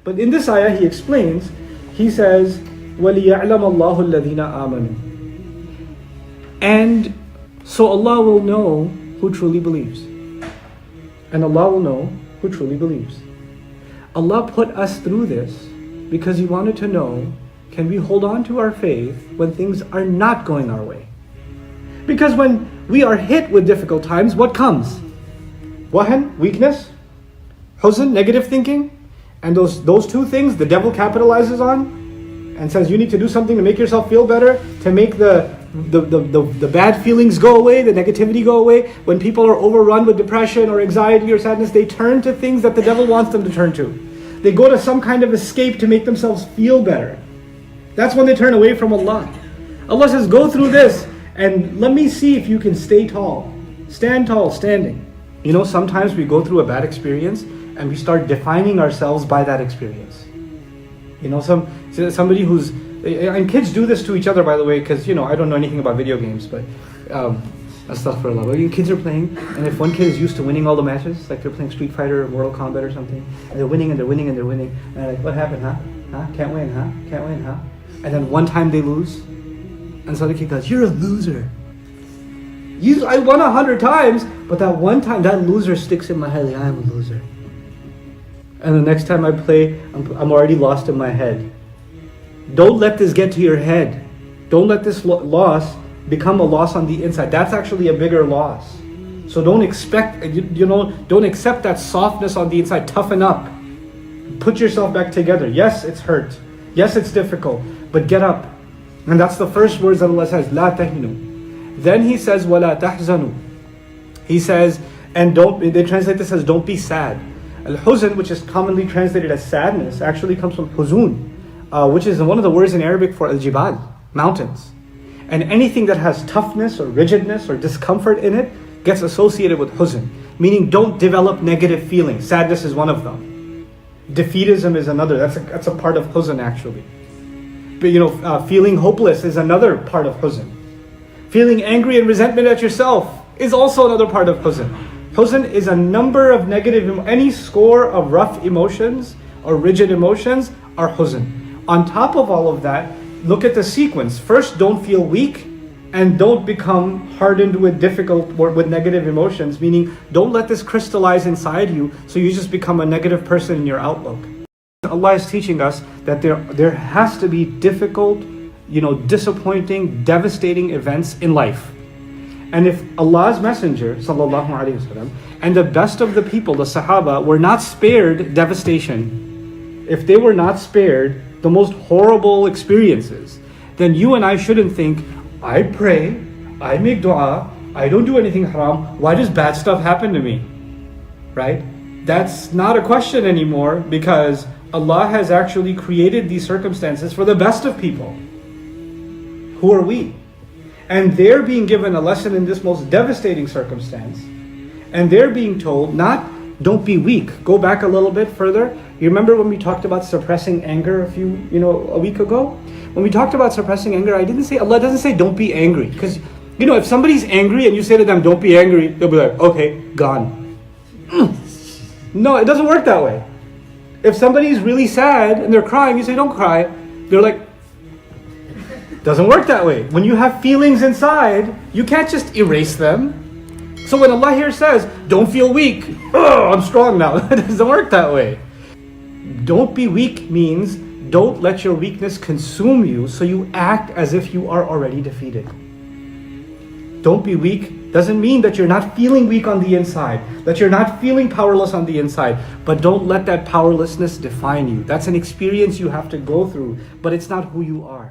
But in this ayah, he explains, he says, وَلِيَعْلَمَ اللَّهُ الَّذِينَ آمَنُوا. And so Allah will know who truly believes. And Allah will know who truly believes. Allah put us through this because He wanted to know, can we hold on to our faith when things are not going our way? Because when we are hit with difficult times, what comes? Wahan, weakness, huzn, negative thinking. And those two things the devil capitalizes on and says you need to do something to make yourself feel better, to make the bad feelings go away, the negativity go away. When people are overrun with depression or anxiety or sadness, they turn to things that the devil wants them to turn to. They go to some kind of escape to make themselves feel better. That's when they turn away from Allah. Allah says, go through this and let me see if you can stay tall. Stand tall, standing. You know, sometimes we go through a bad experience and we start defining ourselves by that experience. You know, somebody who's, and kids do this to each other, by the way, because, you know, I don't know anything about video games, but astaghfirullah. But kids are playing, and if one kid is used to winning all the matches, like they're playing Street Fighter or Mortal Kombat or something, and they're winning and they're winning and they're winning, and they're like, what happened, huh? Can't win, huh? Can't win, huh? And then one time they lose, and so the kid goes, you're a loser. I won 100 times, but that one time, that loser sticks in my head, like, I am a loser. And the next time I play, I'm already lost in my head. Don't let this get to your head. Don't let this loss become a loss on the inside. That's actually a bigger loss. So don't expect, don't accept that softness on the inside. Toughen up. Put yourself back together. Yes, it's hurt. Yes, it's difficult. But get up. And that's the first words that Allah says, La tahinu. Then He says, Wala tahzanu. He says, and they translate this as don't be sad. Al-huzn, which is commonly translated as sadness, actually comes from huzun, which is one of the words in Arabic for al-jibal, mountains. And anything that has toughness or rigidness or discomfort in it gets associated with huzn, meaning don't develop negative feelings. Sadness is one of them. Defeatism is another. That's a part of huzn actually. But feeling hopeless is another part of huzn. Feeling angry and resentment at yourself is also another part of huzn. Huzn is a number of any score of rough emotions or rigid emotions are huzn. On top of all of that, look at the sequence. First, don't feel weak and don't become hardened with negative emotions, meaning don't let this crystallize inside you so you just become a negative person in your outlook. Allah is teaching us that there has to be difficult, disappointing, devastating events in life. And if Allah's Messenger, sallallahu alaihi wasallam, and the best of the people, the Sahaba, were not spared devastation, if they were not spared the most horrible experiences, then you and I shouldn't think, I pray, I make dua, I don't do anything haram, why does bad stuff happen to me? Right? That's not a question anymore, because Allah has actually created these circumstances for the best of people. Who are we? And they're being given a lesson in this most devastating circumstance. And they're being told, not don't be weak. Go back a little bit further. You remember when we talked about suppressing anger a week ago? When we talked about suppressing anger, Allah doesn't say don't be angry. Because, if somebody's angry and you say to them, don't be angry, they'll be like, okay, gone. No, it doesn't work that way. If somebody's really sad and they're crying, you say, don't cry. They're like, doesn't work that way. When you have feelings inside, you can't just erase them. So when Allah here says, don't feel weak, oh, I'm strong now. It doesn't work that way. Don't be weak means don't let your weakness consume you so you act as if you are already defeated. Don't be weak doesn't mean that you're not feeling weak on the inside, that you're not feeling powerless on the inside, but don't let that powerlessness define you. That's an experience you have to go through, but it's not who you are.